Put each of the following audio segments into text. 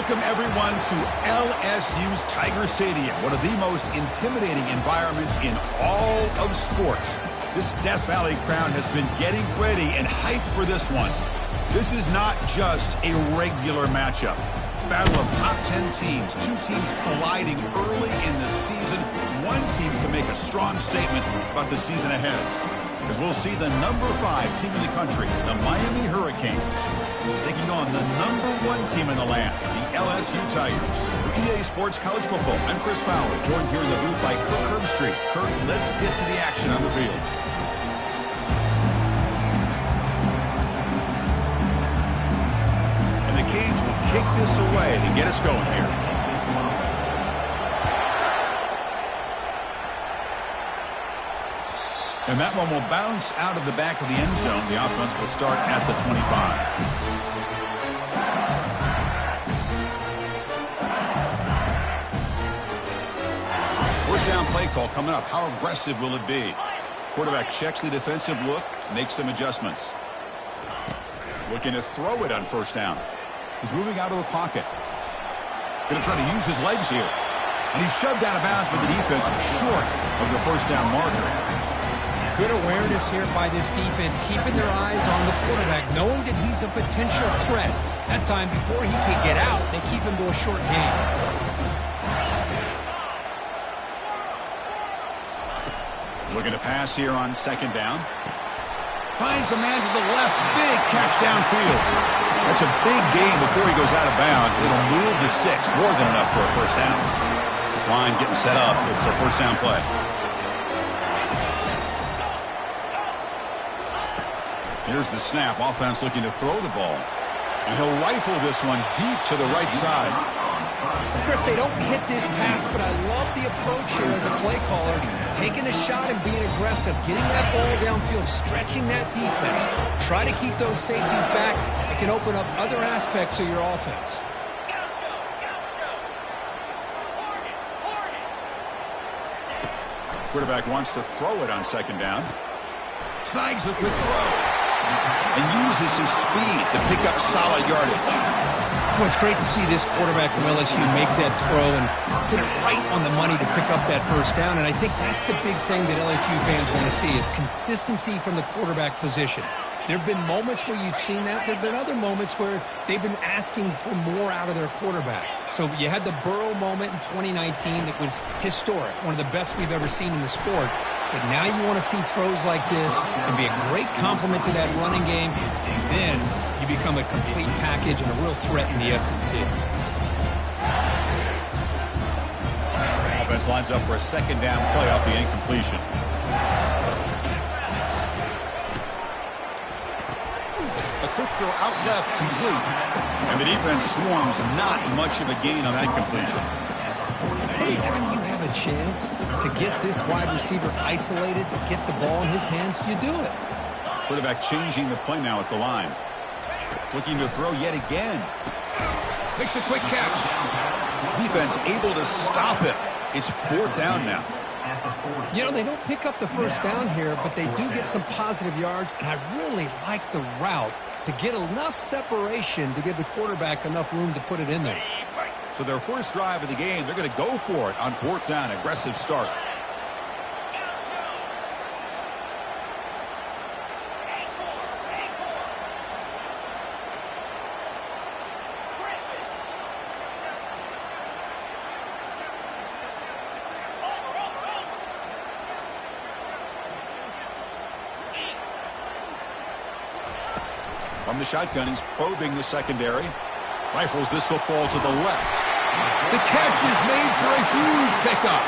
Welcome, everyone, to LSU's Tiger Stadium, one of the most intimidating environments in all of sports. This Death Valley crowd has been getting ready and hyped for this one. This is not just a regular matchup. Battle of top 10 teams, two teams colliding early in the season. One team can make a strong statement about the season ahead, as we'll see the number 5 team in the country, the Miami Hurricanes, taking on the number 1 team in the land, the LSU Tigers. For EA Sports College Football, I'm Chris Fowler, joined here in the booth by Kirk Herbstreit. Kirk, let's get to the action on the field. And the Canes will kick this away to get us going here. And that one will bounce out of the back of the end zone. The offense will start at the 25. First down play call coming up. How aggressive will it be? Quarterback checks the defensive look, makes some adjustments. Looking to throw it on first down. He's moving out of the pocket. Going to try to use his legs here. And he's shoved out of bounds by the defense short of the first down marker. Good awareness here by this defense, keeping their eyes on the quarterback, knowing that he's a potential threat. That time, before he can get out, they keep him to a short gain. Looking to pass here on second down. Finds a man to the left. Big catch downfield. That's a big gain before he goes out of bounds. It'll move the sticks, more than enough for a first down. This line getting set up. It's a first down play. Here's the snap. Offense looking to throw the ball. And he'll rifle this one deep to the right side. Chris, they don't hit this pass, but I love the approach here as a play caller. Taking a shot and being aggressive. Getting that ball downfield. Stretching that defense. Try to keep those safeties back. It can open up other aspects of your offense. Quarterback wants to throw it on second down. Snags a quick throw. And uses his speed to pick up solid yardage. Well, it's great to see this quarterback from LSU make that throw and put it right on the money to pick up that first down. And I think that's the big thing that LSU fans want to see is consistency from the quarterback position. There have been moments where you've seen that. There have been other moments where they've been asking for more out of their quarterback. So you had the Burrow moment in 2019 that was historic, one of the best we've ever seen in the sport. But now you want to see throws like this and be a great complement to that running game, and then you become a complete package and a real threat in the SEC. Offense lines up for a second down play off the incompletion. A quick throw out left, complete. And the defense swarms, not much of a gain on that completion. Anytime you have a chance to get this wide receiver isolated, get the ball in his hands, you do it. Quarterback changing the play now at the line. Looking to throw yet again. Makes a quick catch. Defense able to stop it. It's fourth down now. You know, they don't pick up the first down here, but they do get some positive yards, and I really like the route to get enough separation to give the quarterback enough room to put it in there. So their first drive of the game, they're going to go for it on fourth down. Aggressive start. From the shotgun, he's probing the secondary. Rifles this football to the left. The catch is made for a huge pickup.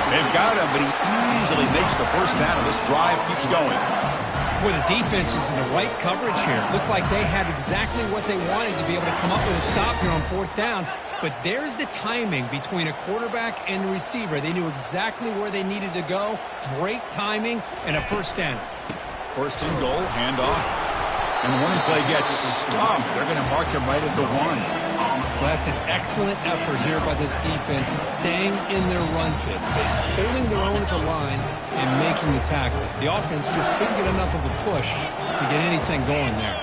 They've got him, but he easily makes the first down, and this drive keeps going. Boy, the defense is in the right coverage here. Looked like they had exactly what they wanted to be able to come up with a stop here on fourth down. But there's the timing between a quarterback and the receiver. They knew exactly where they needed to go. Great timing and a first down. First and goal, handoff. And the running play gets stopped. They're going to mark him right at the 1. Well, that's an excellent effort here by this defense, staying in their run fits, holding their own at the line and making the tackle. The offense just couldn't get enough of a push to get anything going there.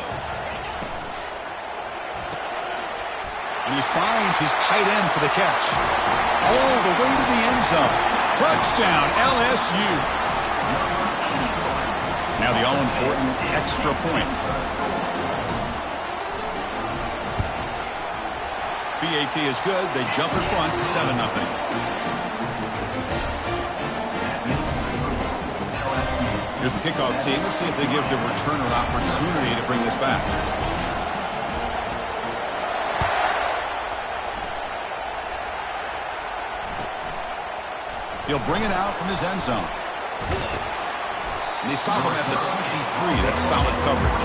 And he finds his tight end for the catch. All the way to the end zone. Touchdown, LSU. Now the all-important extra point. BAT is good. They jump in front, 7-0. Here's the kickoff team. Let's see if they give the returner opportunity to bring this back. He'll bring it out from his end zone. And they stop him at the 23. That's solid coverage.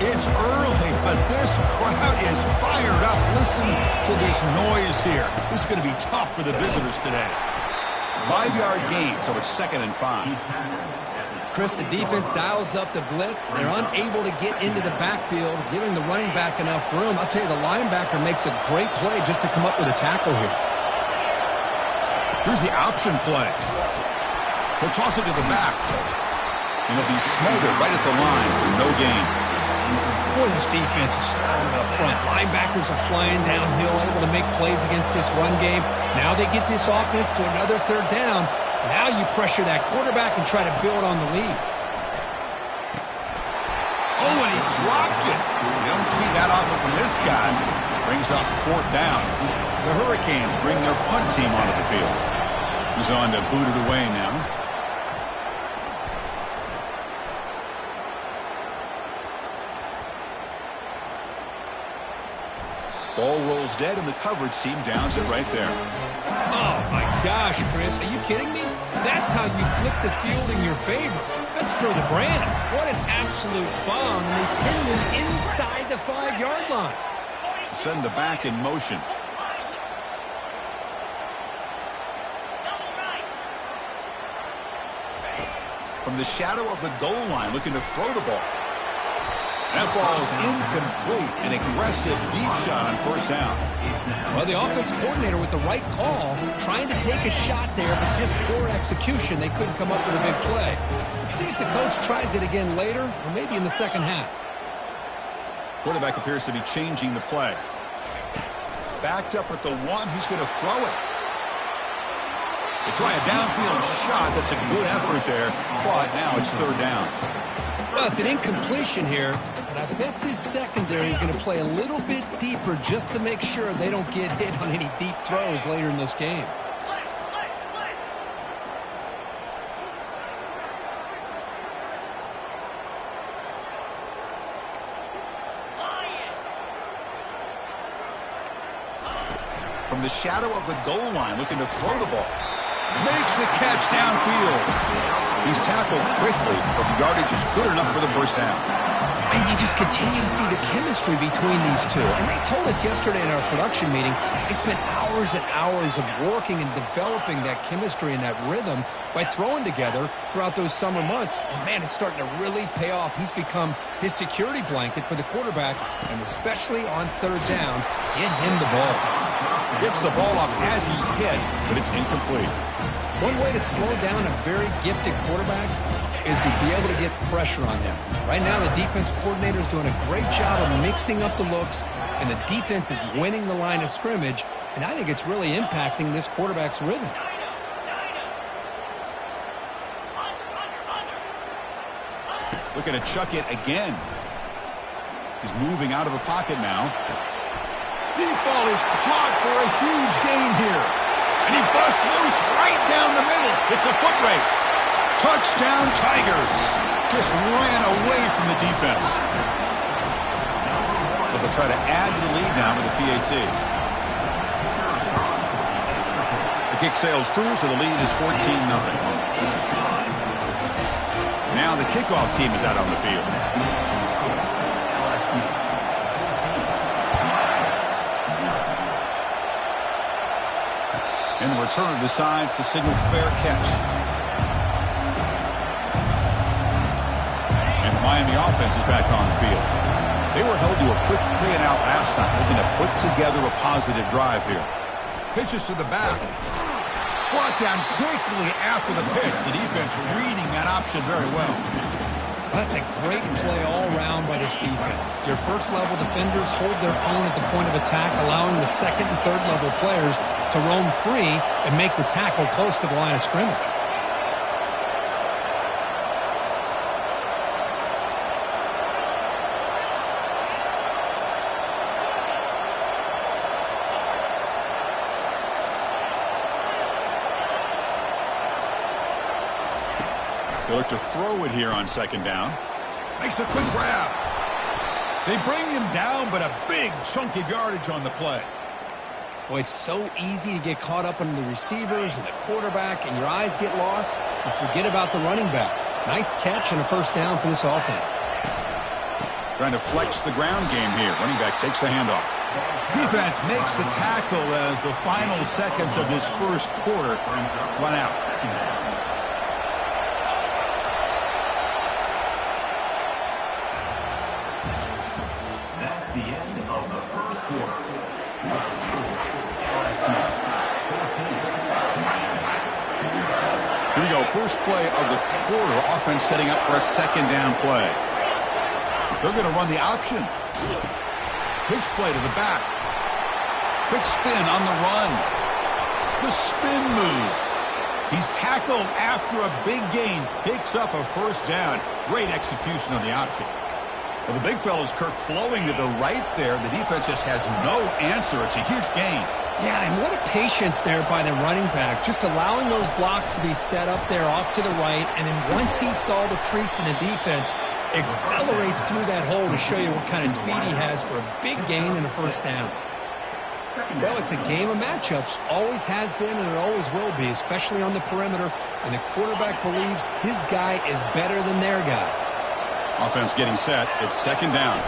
It's early, but this crowd is fired up. Listen to this noise here. This is going to be tough for the visitors today. 5-yard gain, so it's 2nd and 5. Chris, the defense dials up the blitz. They're unable to get into the backfield, giving the running back enough room. I'll tell you, the linebacker makes a great play just to come up with a tackle here. Here's the option play. He'll toss it to the back. And he'll be smothered right at the line for no gain. Boy, this defense is strong up front. Linebackers are flying downhill, able to make plays against this run game. Now they get this offense to another 3rd down. Now you pressure that quarterback and try to build on the lead. Oh, and he dropped it. You don't see that often from this guy. Brings up 4th down. The Hurricanes bring their punt team onto the field. He's on to boot it away now. Ball rolls dead, and the coverage team downs it right there. Oh, my gosh, Chris. Are you kidding me? That's how you flip the field in your favor. That's for the brand. What an absolute bomb. And they pin him inside the 5-yard line. Send the back in motion. From the shadow of the goal line, looking to throw the ball. That ball is incomplete. An aggressive deep shot on 1st down. Well, the offense coordinator with the right call, trying to take a shot there, but just poor execution. They couldn't come up with a big play. Let's see if the coach tries it again later, or maybe in the 2nd half. Quarterback appears to be changing the play. Backed up at the 1. He's going to throw it. They try a downfield shot. That's a good effort there. But now it's 3rd down. Well, it's an incompletion here, but I bet this secondary is going to play a little bit deeper just to make sure they don't get hit on any deep throws later in this game. From the shadow of the goal line, looking to throw the ball. Makes the catch downfield. He's tackled quickly, but the yardage is good enough for the 1st down. And you just continue to see the chemistry between these two. And they told us yesterday in our production meeting, they spent hours and hours of working and developing that chemistry and that rhythm by throwing together throughout those summer months. And, man, it's starting to really pay off. He's become his security blanket for the quarterback, and especially on 3rd down, get him the ball. Gets the ball up as he's hit, but it's incomplete. One way to slow down a very gifted quarterback is to be able to get pressure on him. Right now, the defense coordinator is doing a great job of mixing up the looks, and the defense is winning the line of scrimmage, and I think it's really impacting this quarterback's rhythm. Looking to chuck it again. He's moving out of the pocket now. Deep ball is caught for a huge gain here. And he busts loose right down the middle. It's a foot race. Touchdown, Tigers. Just ran away from the defense. So they'll try to add to the lead now with the PAT. The kick sails through, so the lead is 14-0. Now the kickoff team is out on the field. And the returner decides to signal fair catch. And the Miami offense is back on the field. They were held to a quick 3-and-out last time, looking to put together a positive drive here. Pitches to the back. Brought down quickly after the pitch. The defense reading that option very well. That's a great play all around by this defense. Your first-level defenders hold their own at the point of attack, allowing the second and third-level players to roam free and make the tackle close to the line of scrimmage. They look to throw it here on second down. Makes a quick grab. They bring him down, but a big chunk of yardage on the play. Boy, it's so easy to get caught up in the receivers and the quarterback, and your eyes get lost. You forget about the running back. Nice catch and a first down for this offense. Trying to flex the ground game here. Running back takes the handoff. Defense makes the tackle as the final seconds of this first quarter run out. The end of the first quarter. Here we go. First play of the quarter. Offense setting up for a second down play. They're going to run the option. Pitch play to the back. Quick spin on the run. The spin move. He's tackled after a big gain. Picks up a first down. Great execution on the option. Well, the big fella's Kirk flowing to the right there. The defense just has no answer. It's a huge gain. Yeah, and what a patience there by the running back, just allowing those blocks to be set up there off to the right, and then once he saw the crease in the defense, accelerates through that hole to show you what kind of speed he has for a big gain and a first down. Well, it's a game of matchups. Always has been and it always will be, especially on the perimeter, and the quarterback believes his guy is better than their guy. Offense getting set. It's second down.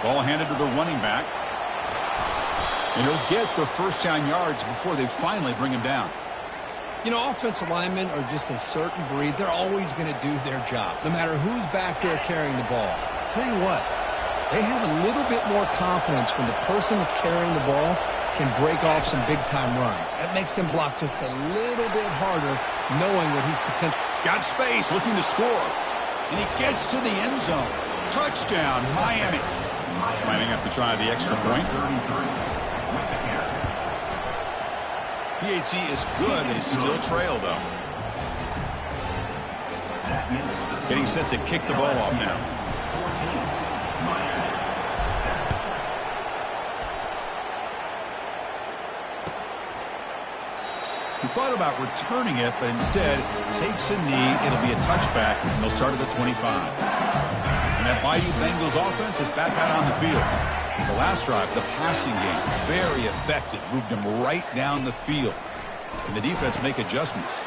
Ball handed to the running back. And he'll get the first down yards before they finally bring him down. You know, offensive linemen are just a certain breed. They're always going to do their job, no matter who's back there carrying the ball. I tell you what, they have a little bit more confidence when the person that's carrying the ball can break off some big-time runs. That makes them block just a little bit harder, knowing what he's potential. Got space, looking to score. And he gets to the end zone. Touchdown, Miami. Lining up to try the extra point. PHC is good. They still trail, though. Getting set to kick the ball off now. He thought about returning it, but instead takes a knee. It'll be a touchback, and they'll start at the 25. And that Bayou Bengals offense is back out on the field. The last drive, the passing game, very effective. Moved him right down the field. And the defense make adjustments.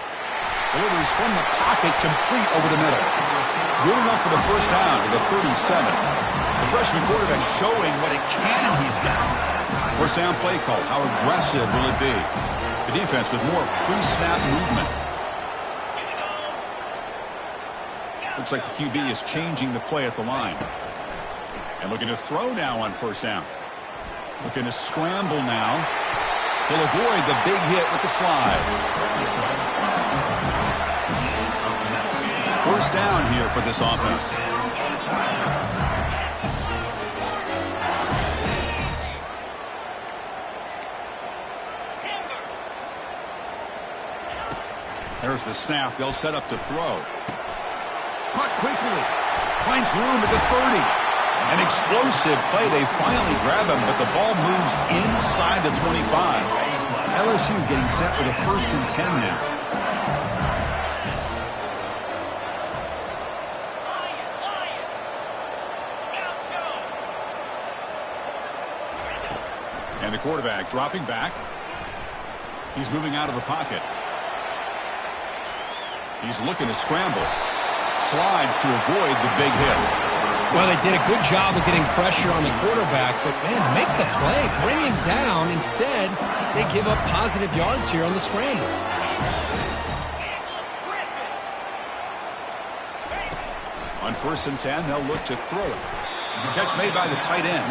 Delivers from the pocket, complete over the middle. Moving up for the first down to the 37. The freshman quarterback showing what a cannon he's got. First down play call. How aggressive will it be? The defense with more pre-snap movement. Looks like the QB is changing the play at the line. And looking to throw now on first down. Looking to scramble now. He'll avoid the big hit with the slide. First down here for this offense. There's the snap. They'll set up to throw. Caught quickly. Finds room at the 30. An explosive play. They finally grab him, but the ball moves inside the 25. LSU getting set with a 1st and 10 now. And the quarterback dropping back. He's moving out of the pocket. He's looking to scramble. Slides to avoid the big hit. Well, they did a good job of getting pressure on the quarterback, but, man, make the play. Bring him down. Instead, they give up positive yards here on the scramble. On 1st and 10, they'll look to throw it. Catch made by the tight end.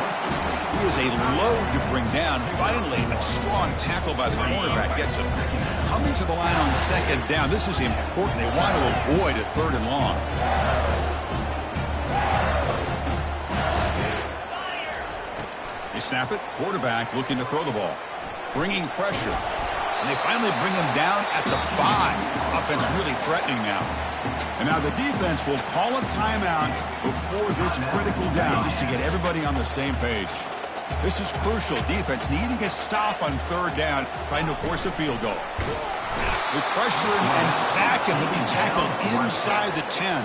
He is a load to bring down. Finally, a strong tackle by the cornerback gets him. Coming to the line on second down. This is important. They want to avoid a third and long. They snap it. Quarterback looking to throw the ball. Bringing pressure. And they finally bring him down at the 5. Offense really threatening now. And now the defense will call a timeout before this critical down just to get everybody on the same page. This is crucial. Defense needing a stop on third down, trying to force a field goal. With pressure and sack him, he'll be tackled inside the 10.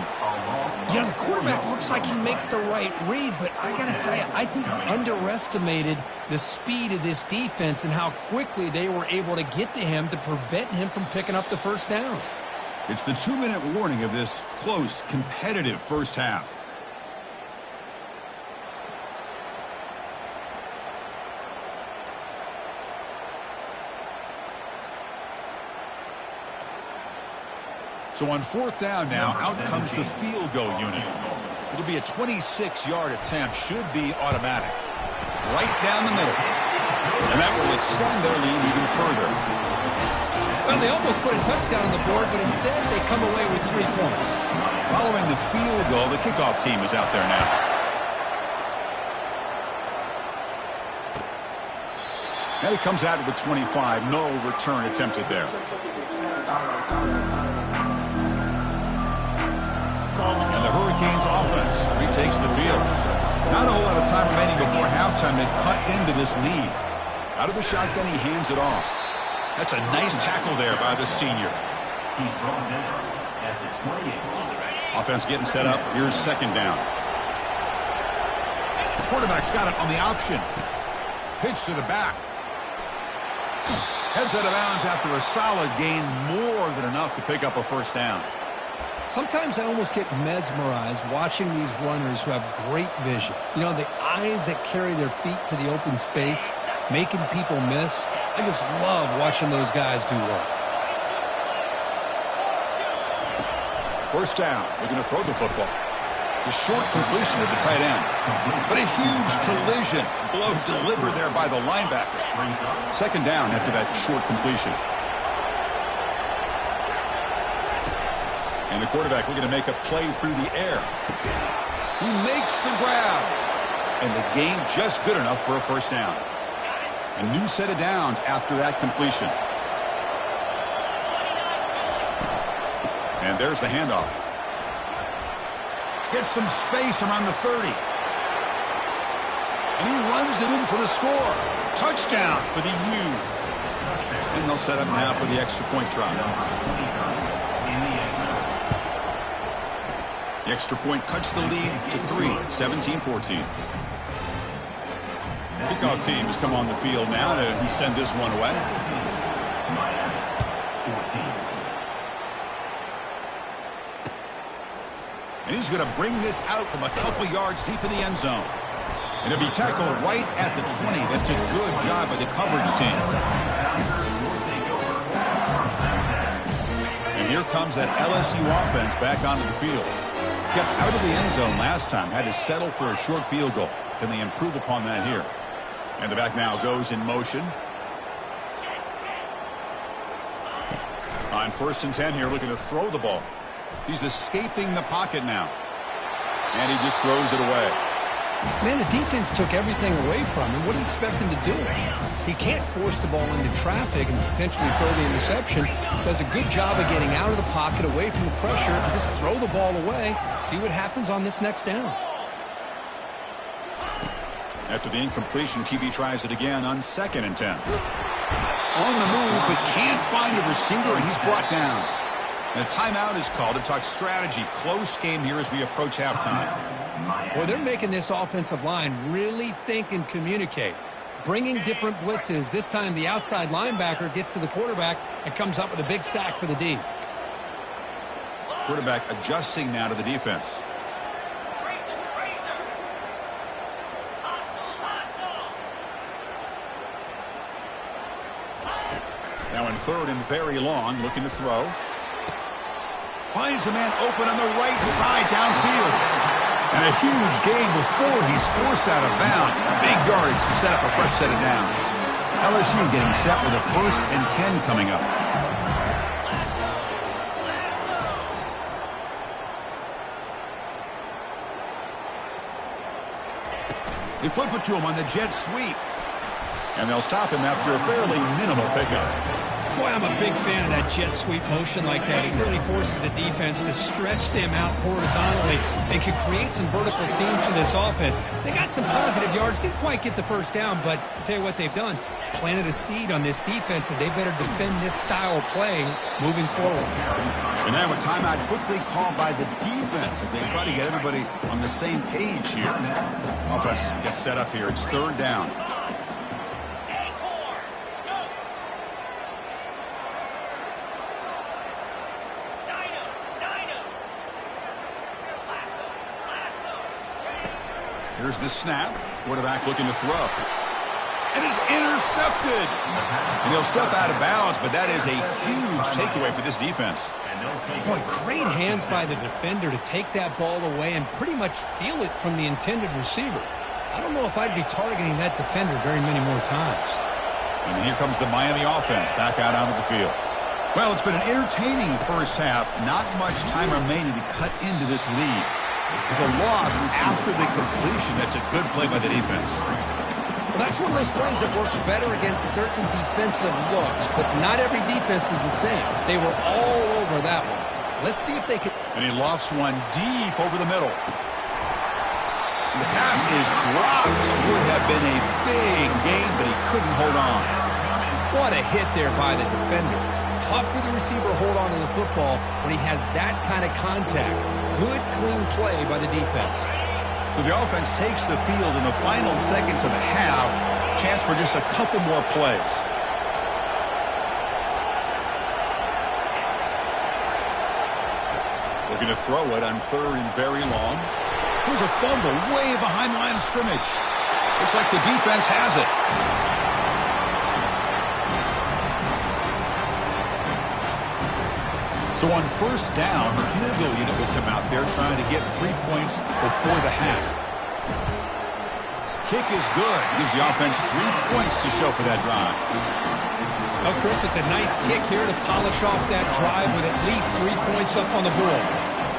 You know, the quarterback looks like he makes the right read, but I got to tell you, I think he underestimated the speed of this defense and how quickly they were able to get to him to prevent him from picking up the first down. It's the 2-minute warning of this close, competitive first half. So on fourth down now, out comes the field goal unit. It'll be a 26-yard attempt, should be automatic. Right down the middle. And that will extend their lead even further. Well, they almost put a touchdown on the board, but instead they come away with 3 points. Following the field goal, the kickoff team is out there now. And it comes out of the 25. No return attempted there. And the Hurricanes offense retakes the field. Not a whole lot of time remaining before halftime to cut into this lead. Out of the shotgun, he hands it off. That's a nice tackle there by the senior. He's brought down at the 28. Offense getting set up. Here's second down. Quarterback's got it on the option. Pitch to the back. Heads out of bounds after a solid gain, more than enough to pick up a first down. Sometimes I almost get mesmerized watching these runners who have great vision. You know, the eyes that carry their feet to the open space, making people miss. I just love watching those guys do work. First down. Looking to throw the football. It's a short completion to the tight end. But a huge collision. Blow delivered there by the linebacker. Second down after that short completion. And the quarterback looking to make a play through the air. He makes the grab. And the gain just good enough for a first down. A new set of downs after that completion. And there's the handoff. Gets some space around the 30. And he runs it in for the score. Touchdown for the U. And they'll set up now for the extra point try. The extra point cuts the lead to 3, 17-14. Kickoff team has come on the field now to send this one away. And he's going to bring this out from a couple yards deep in the end zone. And it'll be tackled right at the 20. That's a good job by the coverage team. And here comes that LSU offense back onto the field. Kept out of the end zone last time. Had to settle for a short field goal. Can they improve upon that here? And the back now goes in motion. On 1st and 10 here, looking to throw the ball. He's escaping the pocket now. And he just throws it away. Man, the defense took everything away from him. What do you expect him to do? He can't force the ball into traffic and potentially throw the interception. Does a good job of getting out of the pocket, away from the pressure, and just throw the ball away. See what happens on this next down. After the incompletion, QB tries it again on 2nd and 10. On the move, but can't find a receiver, and he's brought down. And a timeout is called to talk strategy. Close game here as we approach halftime. Well, they're making this offensive line really think and communicate. Bringing different blitzes. This time the outside linebacker gets to the quarterback and comes up with a big sack for the D. Quarterback adjusting now to the defense. Now in 3rd and very long, looking to throw. Finds a man open on the right side downfield. And a huge gain before he's forced out of bounds. Big yardage to set up a fresh set of downs. LSU getting set with a 1st and 10 coming up. They flip it to him on the jet sweep. And they'll stop him after a fairly minimal pickup. Boy, I'm a big fan of that jet sweep motion like that. It really forces the defense to stretch them out horizontally. They can create some vertical seams for this offense. They got some positive yards. Didn't quite get the first down, but I'll tell you what they've done. Planted a seed on this defense, and they better defend this style of play moving forward. And now a timeout quickly called by the defense as they try to get everybody on the same page here. Offense gets set up here. It's 3rd down. Here's the snap. Quarterback looking to throw. And it's intercepted. And he'll step out of bounds, but that is a huge takeaway for this defense. Boy, great hands by the defender to take that ball away and pretty much steal it from the intended receiver. I don't know if I'd be targeting that defender very many more times. And here comes the Miami offense back out onto the field. Well, it's been an entertaining first half. Not much time remaining to cut into this lead. There's a loss after the completion. That's a good play by the defense. Well, that's one of those plays that works better against certain defensive looks, but not every defense is the same. They were all over that one. Let's see if they can. And he lofts one deep over the middle. And the pass is dropped. Would have been a big gain, but he couldn't hold on. What a hit there by the defender. Tough for the receiver to hold on to the football when he has that kind of contact. Good, clean play by the defense. So the offense takes the field in the final seconds of the half. Chance for just a couple more plays. Looking to throw it on 3rd and very long. Here's a fumble way behind the line of scrimmage. Looks like the defense has it. So on 1st down, the field goal unit will come out there trying to get 3 points before the half. Kick is good. Gives the offense 3 points to show for that drive. Well, Chris, it's a nice kick here to polish off that drive with at least 3 points up on the board.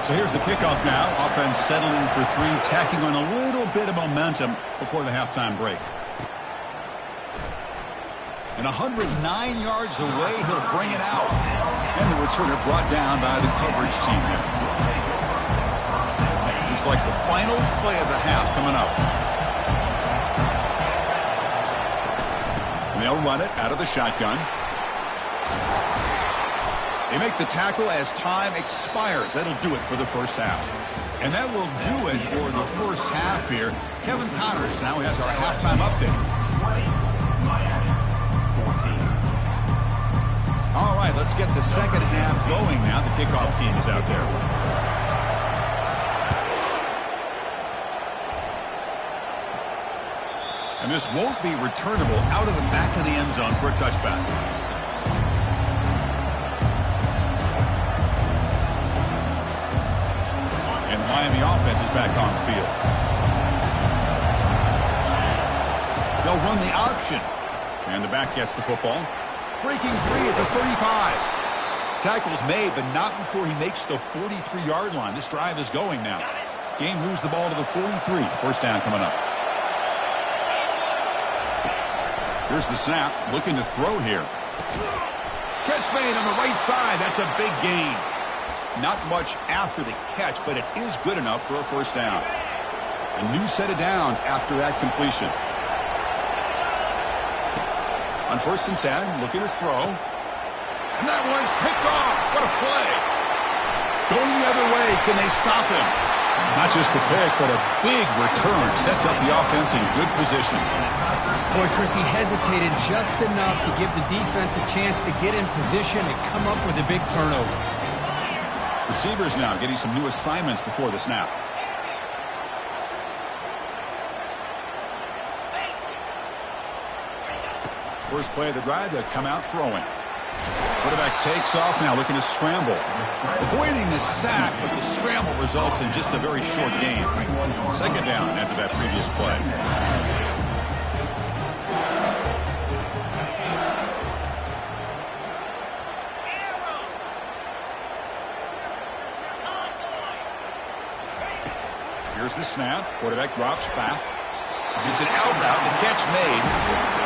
So here's the kickoff now. Offense settling for 3, tacking on a little bit of momentum before the halftime break. And 109 yards away, he'll bring it out. And the returner brought down by the coverage team there. Looks like the final play of the half coming up. And they'll run it out of the shotgun. They make the tackle as time expires. That'll do it for the first half. And that will do it for the first half here. Kevin Connors now has our halftime update. All right, let's get the second half going now. The kickoff team is out there. And this won't be returnable out of the back of the end zone for a touchback. And the Miami offense is back on the field. They'll run the option. And the back gets the football. Breaking free at the 35. Tackle's made, but not before he makes the 43-yard line. This drive is going now. Game moves the ball to the 43. First down coming up. Here's the snap. Looking to throw here. Catch made on the right side. That's a big gain. Not much after the catch, but it is good enough for a first down. A new set of downs after that completion. On 1st and 10, looking to throw. And that one's picked off. What a play. Going the other way. Can they stop him? Not just the pick, but a big return. Sets up the offense in good position. Boy, Chris, he hesitated just enough to give the defense a chance to get in position and come up with a big turnover. Receivers now getting some new assignments before the snap. First play of the drive, they'll come out throwing. Quarterback takes off now, looking to scramble. Avoiding the sack, but the scramble results in just a very short gain. Second down after that previous play. Here's the snap. Quarterback drops back. It's an out route. The catch made.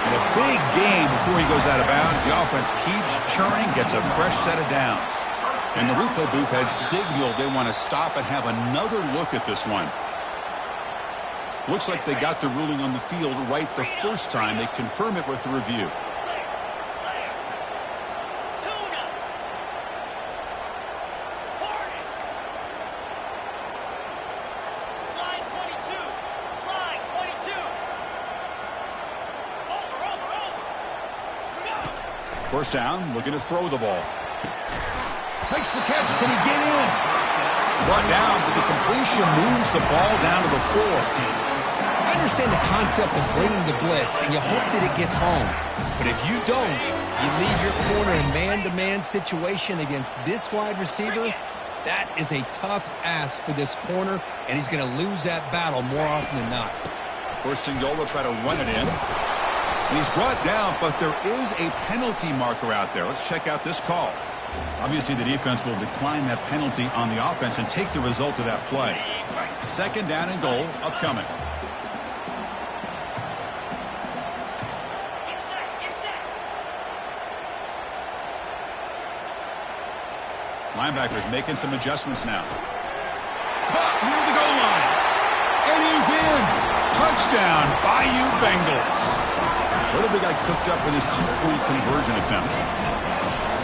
And a big gain before he goes out of bounds. The offense keeps churning, gets a fresh set of downs. And the replay booth has signaled they want to stop and have another look at this one. Looks like they got the ruling on the field right the first time. They confirm it with the review. First down, looking to throw the ball. Makes the catch. Can he get in? Brought down, but the completion moves the ball down to the 4. I understand the concept of bringing the blitz, and you hope that it gets home. But if you don't, you leave your corner in man-to-man situation against this wide receiver. That is a tough ask for this corner, and he's going to lose that battle more often than not. First and goal, they'll try to run it in. And he's brought down, but there is a penalty marker out there. Let's check out this call. Obviously, the defense will decline that penalty on the offense and take the result of that play. Second down and goal upcoming. Linebackers making some adjustments now. Caught near the goal line. And he's in. Touchdown, Bayou Bengals. What have they got cooked up for this two-point conversion attempt?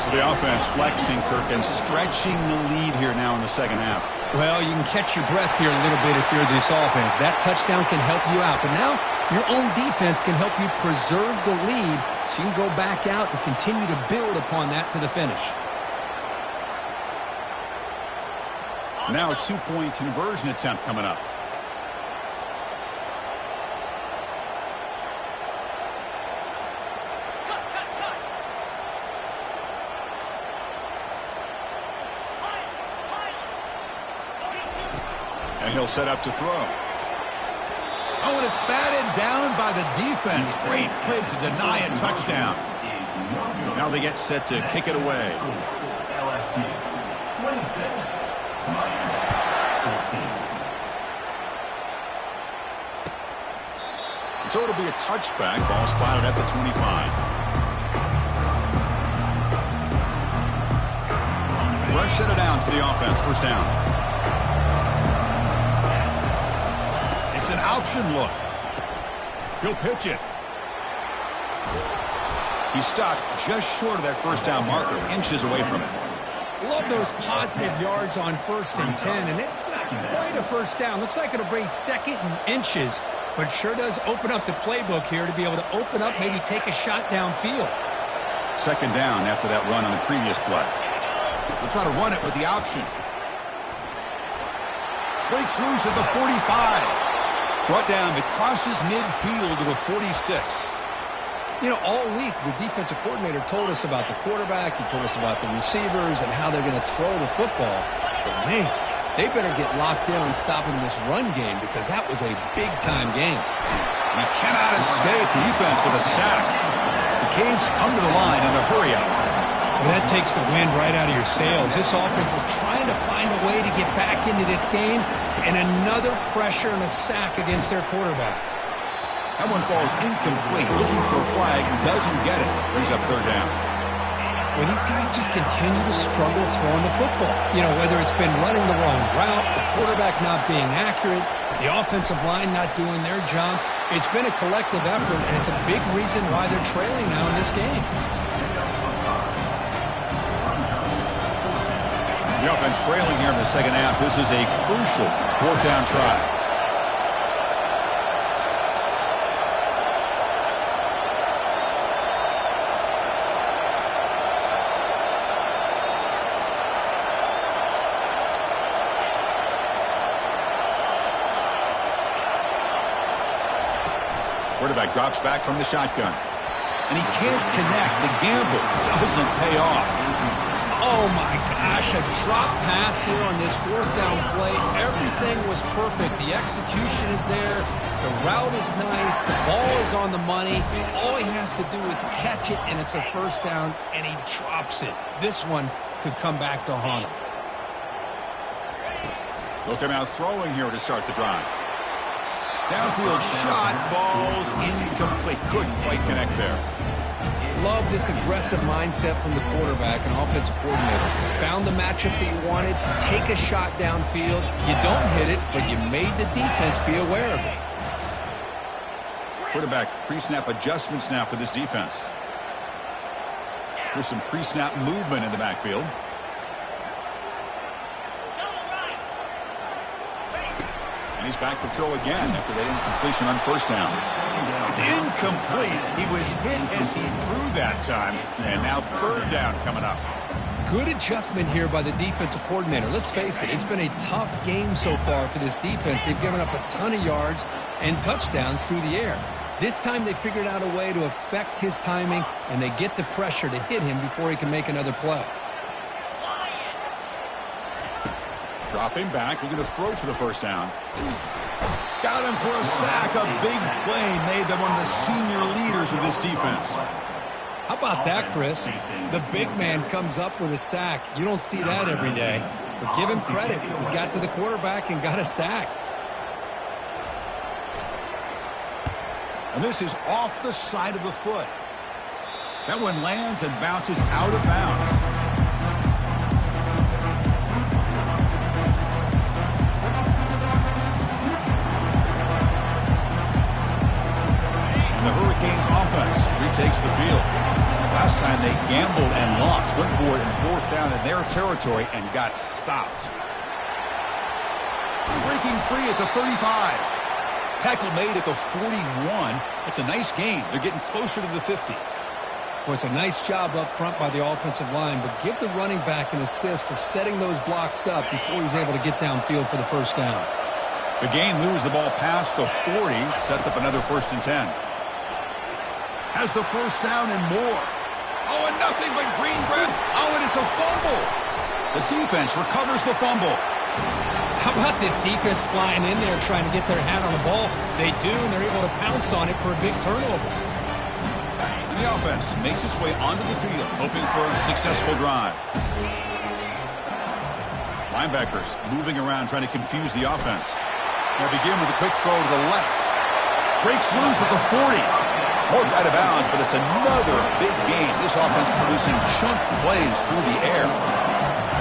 So the offense flexing, Kirk, and stretching the lead here now in the second half. Well, you can catch your breath here a little bit if you're this offense. That touchdown can help you out. But now your own defense can help you preserve the lead so you can go back out and continue to build upon that to the finish. Now a two-point conversion attempt coming up. And he'll set up to throw. Oh, and it's batted down by the defense. Great play to deny a touchdown. Now they get set to kick it away. LSU 26, Miami 14. So it'll be a touchback. Ball spotted at the 25. Fresh set of downs for the offense. First down. It's an option look. He'll pitch it. He stopped just short of that first down marker, inches away from it. Love those positive yards on 1st and 10, and it's not quite a first down. Looks like it'll bring second and inches, but sure does open up the playbook here to be able to open up, maybe take a shot downfield. Second down after that run on the previous play. We'll try to run it with the option. Breaks loose at the 45. Brought down, but crosses midfield to the 46. You know, all week, the defensive coordinator told us about the quarterback. He told us about the receivers and how they're going to throw the football. But, man, they better get locked in on stopping this run game because that was a big-time game. He cannot escape the defense with a sack. The Canes come to the line in the hurry-up. Well, that takes the wind right out of your sails. This offense is trying to find a way to get back into this game, and another pressure and a sack against their quarterback. That one falls incomplete. Looking for a flag, doesn't get it. Brings up third down. Well, these guys just continue to struggle throwing the football. You know, whether it's been running the wrong route, the quarterback not being accurate, the offensive line not doing their job. It's been a collective effort, and it's a big reason why they're trailing now in this game. The offense trailing here in the second half. This is a crucial fourth down try. Quarterback drops back from the shotgun. and he can't connect. The gamble doesn't pay off. Oh, my gosh, a drop pass here on this fourth down play. Everything was perfect. The execution is there. The route is nice. The ball is on the money. All he has to do is catch it, and it's a first down, and he drops it. This one could come back to haunt him. They'll come out throwing here to start the drive. Downfield shot falls incomplete. Couldn't quite connect there. Love this aggressive mindset from the quarterback and offensive coordinator. Found the matchup that you wanted. Take a shot downfield. You don't hit it, but you made the defense be aware of it. Quarterback pre-snap adjustments now for this defense. There's some pre-snap movement in the backfield. And he's back to throw again after that incompletion on first down. It's incomplete. He was hit as he threw that time. And now third down coming up. Good adjustment here by the defensive coordinator. Let's face it, it's been a tough game so far for this defense. They've given up a ton of yards and touchdowns through the air. This time they figured out a way to affect his timing, and they get the pressure to hit him before he can make another play. Dropping back, looking to throw for the first down. Got him for a sack. A big play made them one of the senior leaders of this defense. How about that, Chris? The big man comes up with a sack. You don't see that every day. But give him credit. He got to the quarterback and got a sack. And this is off the side of the foot. That one lands and bounces out of bounds. The Hurricanes offense retakes the field. Last time they gambled and lost, went for it in fourth down in their territory and got stopped. Breaking free at the 35. Tackle made at the 41. It's a nice gain. They're getting closer to the 50. Well, it's a nice job up front by the offensive line, but give the running back an assist for setting those blocks up before he's able to get downfield for the first down. The gain moves the ball past the 40, sets up another 1st and 10. Has the first down and more. Oh, and nothing but green grass. Oh, and it's a fumble. The defense recovers the fumble. How about this defense flying in there trying to get their hat on the ball? They do, and they're able to pounce on it for a big turnover. And the offense makes its way onto the field, hoping for a successful drive. Linebackers moving around, trying to confuse the offense. They'll begin with a quick throw to the left. Breaks loose at the 40. Poked out of bounds, but it's another big game. This offense producing chunk plays through the air.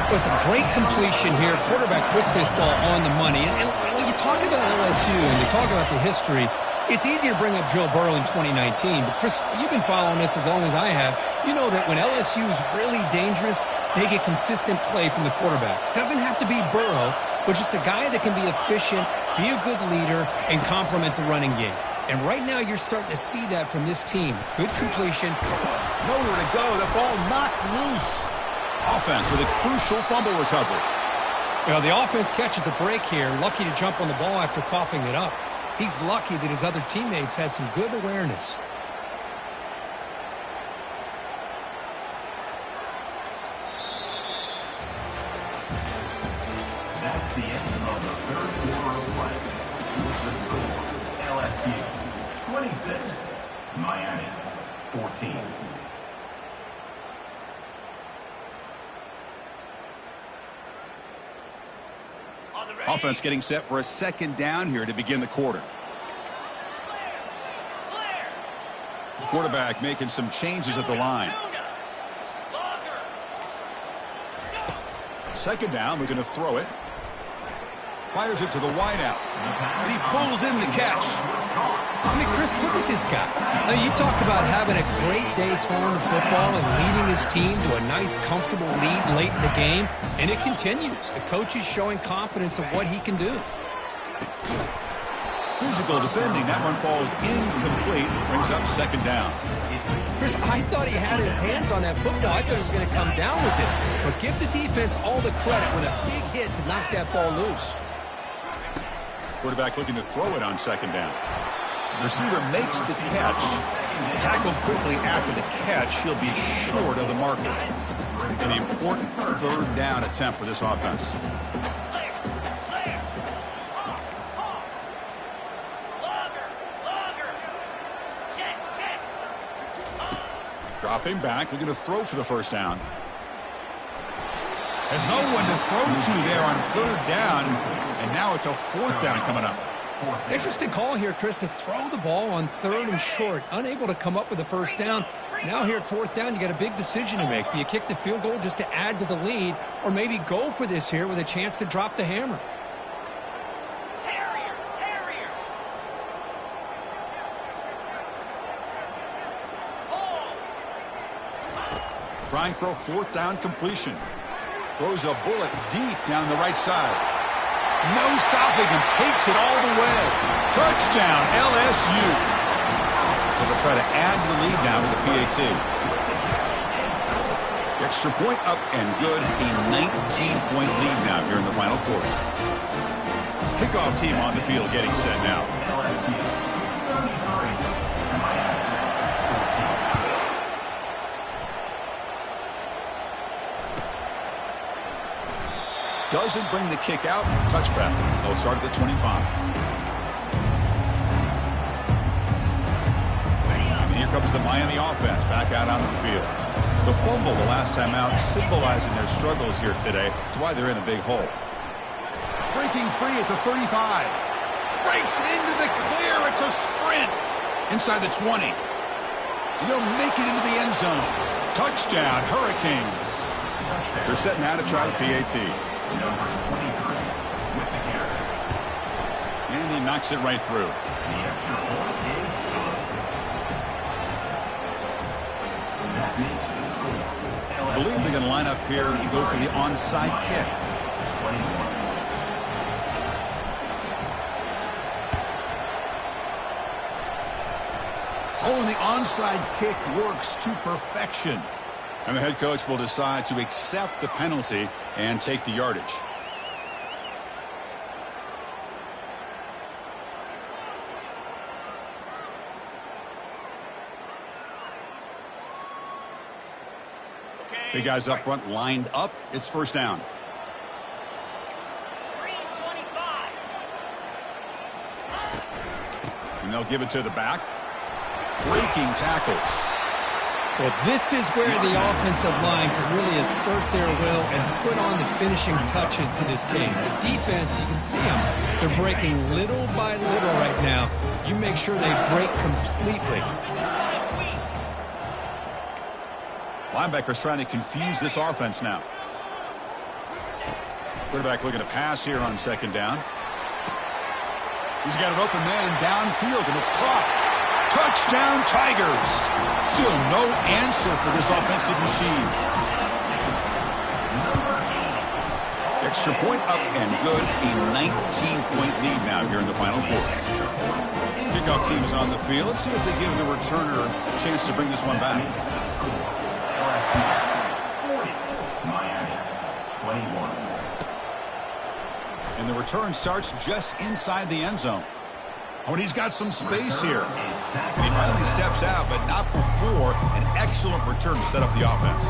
It was a great completion here. Quarterback puts this ball on the money. And when you talk about LSU and you talk about the history, it's easy to bring up Joe Burrow in 2019. But, Chris, you've been following this as long as I have. You know that when LSU is really dangerous, they get consistent play from the quarterback. Doesn't have to be Burrow, but just a guy that can be efficient, be a good leader, and complement the running game. And right now you're starting to see that from this team. Good completion. Nowhere to go. The ball knocked loose. Offense with a crucial fumble recovery. Well, the offense catches a break here. Lucky to jump on the ball after coughing it up. He's lucky that his other teammates had some good awareness. That's the end of the third quarter of play. With the score, LSU 26, Miami 14. Offense getting set for a second down here to begin the quarter. The quarterback making some changes at the line. Second down, we're going to throw it. Fires it to the wideout. And he pulls in the catch. I mean, Chris, look at this guy. Now, you talk about having a great day throwing the football and leading his team to a nice, comfortable lead late in the game, and it continues. The coach is showing confidence of what he can do. Physical defending. That one falls incomplete. Brings up second down. Chris, I thought he had his hands on that football. I thought he was going to come down with it. But give the defense all the credit with a big hit to knock that ball loose. Quarterback looking to throw it on second down. Receiver makes the catch. Tackled quickly after the catch. He'll be short of the marker. An important third down attempt for this offense. Dropping back, looking to throw for the first down. There's no one to throw to there on third down, and now it's a fourth down coming up. Interesting call here, Chris, to throw the ball on third and short. Unable to come up with a first down. Now here at fourth down, you got a big decision to make. Do you kick the field goal just to add to the lead, or maybe go for this here with a chance to drop the hammer? Trying for a fourth down completion. Throws a bullet deep down the right side. No stopping him. Takes it all the way. Touchdown, LSU. They'll try to add the lead now with the PAT. Extra point up and good. A 19-point lead now here in the final quarter. Kickoff team on the field getting set now. Doesn't bring the kick out. Touchback. They'll start at the 25. And here comes the Miami offense back out onto the field. The fumble the last time out symbolizing their struggles here today. That's why they're in a big hole. Breaking free at the 35. Breaks into the clear. It's a sprint. Inside the 20. He'll make it into the end zone. Touchdown, Hurricanes. They're set now to try the PAT. Number 23 with the carry. And he knocks it right through. The extra point is good. That makes the score. I believe they're going to line up here and go for the onside kick. 21. Oh, and the onside kick works to perfection. And the head coach will decide to accept the penalty and take the yardage. Big guys up front lined up. It's first down. 325. And they'll give it to the back. Breaking tackles. Well, this is where the offensive line can really assert their will and put on the finishing touches to this game. The defense, you can see them. They're breaking little by little right now. You make sure they break completely. Linebackers trying to confuse this offense now. Quarterback looking to pass here on second down. He's got an open man downfield, and it's caught. Touchdown, Tigers. Still no answer for this offensive machine. Extra point up and good. A 19-point lead now here in the final quarter. Kickoff team is on the field. Let's see if they give the returner a chance to bring this one back. 40. Miami 21. And the return starts just inside the end zone. Oh, and he's got some space here. And he finally steps out, but not before an excellent return to set up the offense.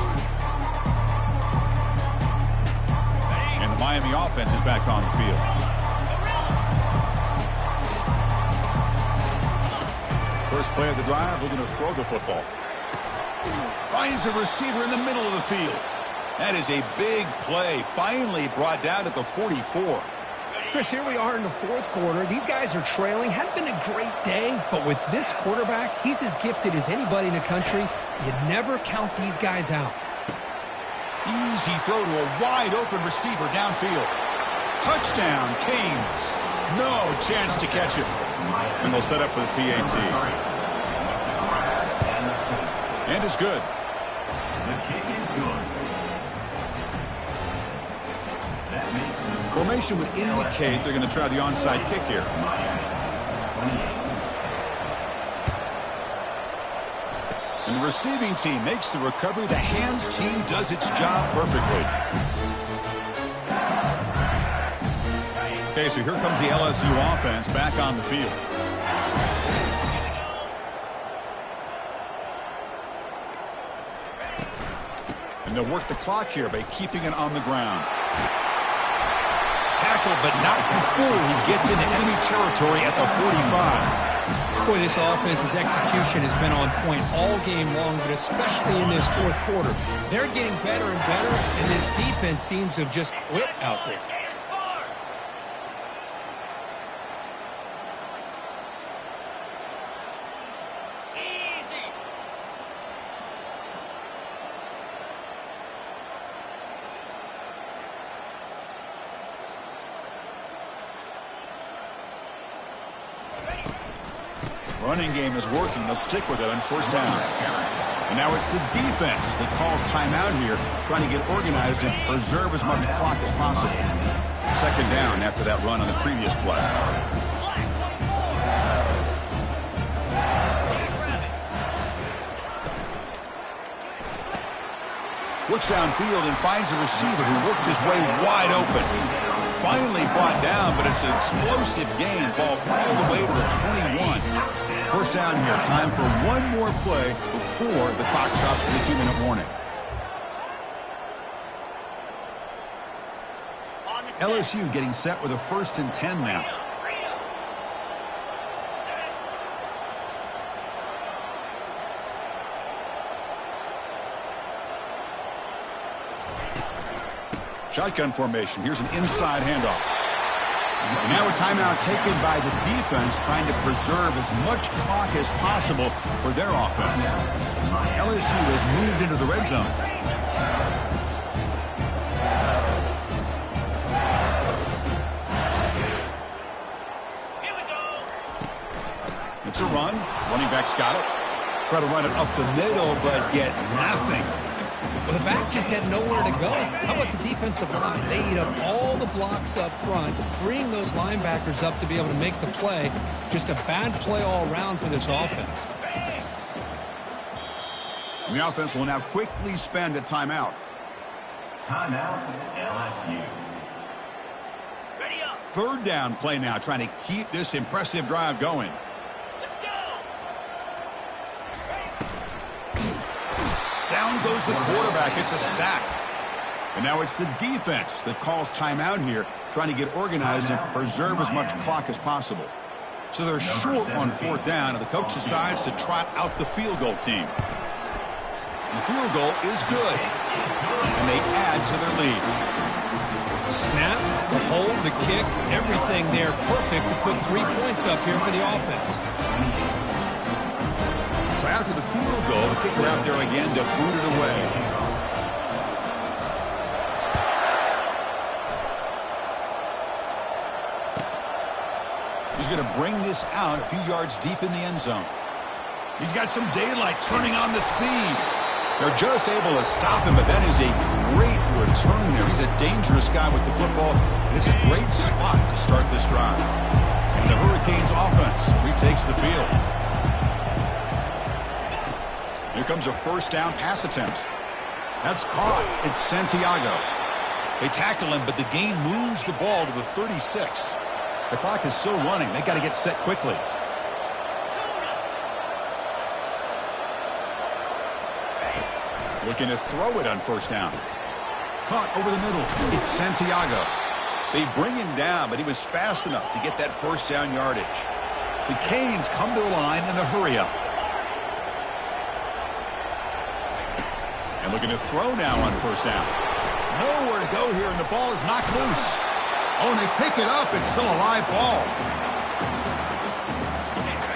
And the Miami offense is back on the field. First play of the drive, looking to throw the football. Finds a receiver in the middle of the field. That is a big play, finally brought down at the 44. Chris, here we are in the fourth quarter. These guys are trailing. Hadn't been a great day, but with this quarterback, he's as gifted as anybody in the country. You never count these guys out. Easy throw to a wide-open receiver downfield. Touchdown, Canes. No chance to catch him. And they'll set up for the PAT. And it's good. The kick is good. That makes the Formation would indicate they're going to try the onside kick here. And the receiving team makes the recovery. The hands team does its job perfectly. Okay, so here comes the LSU offense back on the field. And they'll work the clock here by keeping it on the ground. Tackle, but not before he gets into enemy territory at the 45. Boy, this offense's execution has been on point all game long, but especially in this fourth quarter. They're getting better and better, and this defense seems to have just quit out there. Running game is working. They'll stick with it on first down. And now it's the defense that calls timeout here, trying to get organized and preserve as much clock as possible. Second down after that run on the previous play. Looks downfield and finds a receiver who worked his way wide open. Finally brought down, but it's an explosive gain. Ball all the way to the 21. First down here. Time for one more play before the clock stops for the 2-minute warning. LSU getting set with a 1st and 10 now. Shotgun formation. Here's an inside handoff. And now a timeout taken by the defense, trying to preserve as much clock as possible for their offense. LSU has moved into the red zone. It's a run. Running back's got it. Try to run it up the middle, but get nothing. Well, the back just had nowhere to go. How about the defensive line? They eat up all the blocks up front, freeing those linebackers up to be able to make the play. Just a bad play all around for this offense. And the offense will now quickly spend a timeout. Timeout, LSU. Third down play now, trying to keep this impressive drive going. Down goes the quarterback. It's a sack. And now it's the defense that calls timeout here, trying to get organized and preserve as much clock as possible. So they're short on fourth down, and the coach decides to trot out the field goal team. The field goal is good, and they add to their lead. Snap, the hold, the kick, everything there perfect to put 3 points up here for the offense. So after the field goal, the kicker out there again to boot it away. He's going to bring this out a few yards deep in the end zone. He's got some daylight turning on the speed. They're just able to stop him, but that is a great return there. He's a dangerous guy with the football, and it's a great spot to start this drive. And the Hurricanes offense retakes the field. Here comes a first down pass attempt. That's caught. It's Santiago. They tackle him, but the gain moves the ball to the 36. The clock is still running. They got to get set quickly. Looking to throw it on first down. Caught over the middle. It's Santiago. They bring him down, but he was fast enough to get that first down yardage. The Canes come to the line in a hurry-up. And looking to throw now on first down. Nowhere to go here, and the ball is knocked loose. Oh, and they pick it up. It's still a live ball.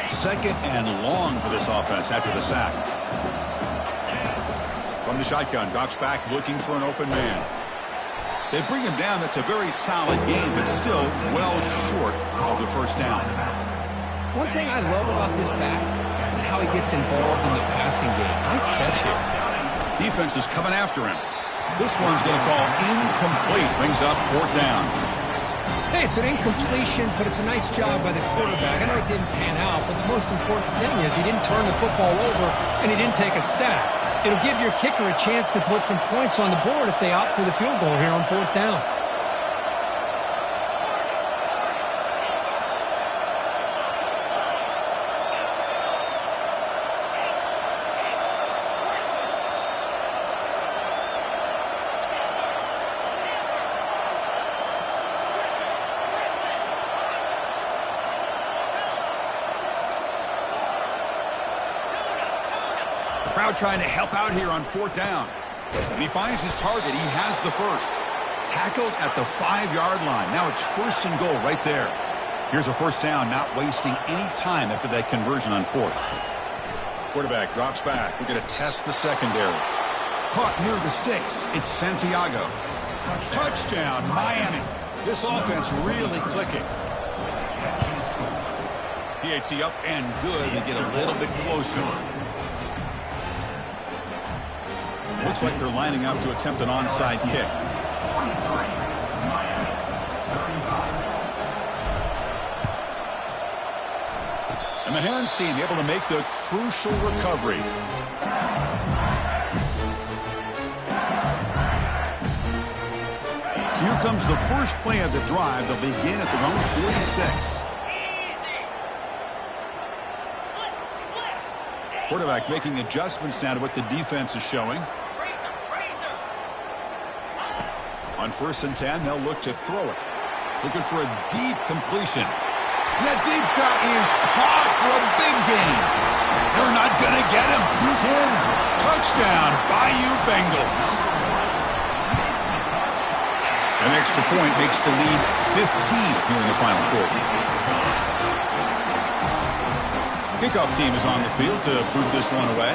Second and long for this offense after the sack. From the shotgun, drops back looking for an open man. They bring him down. That's a very solid game, but still well short of the first down. One thing I love about this back is how he gets involved in the passing game. Nice catch here. Defense is coming after him. This one's going to fall incomplete. Brings up fourth down. Hey, it's an incompletion, but it's a nice job by the quarterback. I know it didn't pan out, but the most important thing is he didn't turn the football over and he didn't take a sack. It'll give your kicker a chance to put some points on the board if they opt for the field goal here on fourth down. crowd trying to help out here on 4th down. When he finds his target, he has the first. Tackled at the 5-yard line. Now it's 1st and goal right there. Here's a 1st down, not wasting any time after that conversion on 4th. Quarterback drops back. We're going to test the secondary. Caught near the sticks. It's Santiago. Touchdown, Miami. This offense really clicking. PAT up and good. They get a little bit closer. Looks like they're lining up to attempt an onside kick. And the hands team able to make the crucial recovery. So here comes the first play of the drive. They'll begin at their own 46. Quarterback making adjustments now to what the defense is showing. On 1st and 10, they'll look to throw it. Looking for a deep completion. And that deep shot is caught for a big gain. They're not going to get him. He's in. Touchdown, Bayou Bengals. An extra point makes the lead 15 here in the final quarter. Kickoff team is on the field to put this one away.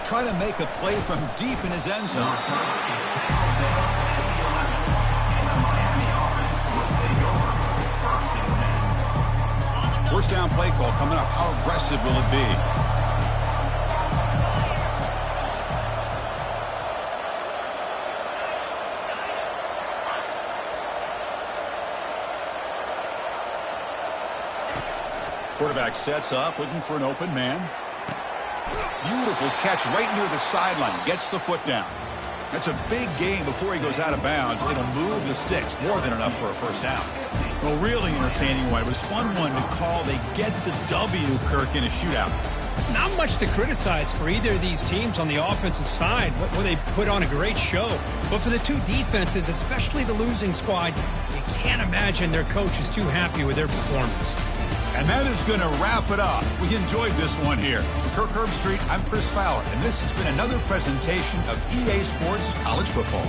Try to make a play from deep in his end zone. 1st down play call coming up. How aggressive will it be? Quarterback sets up, looking for an open man. Beautiful catch right near the sideline. Gets the foot down. That's a big gain before he goes out of bounds. It'll move the sticks. More than enough for a 1st down. Well, really entertaining one. It was fun one to call. They get the W, Kirk, in a shootout. Not much to criticize for either of these teams on the offensive side, where they put on a great show. But for the two defenses, especially the losing squad, you can't imagine their coach is too happy with their performance. And that is going to wrap it up. We enjoyed this one here. For Kirk Herbstreit, I'm Chris Fowler, and this has been another presentation of EA Sports College Football.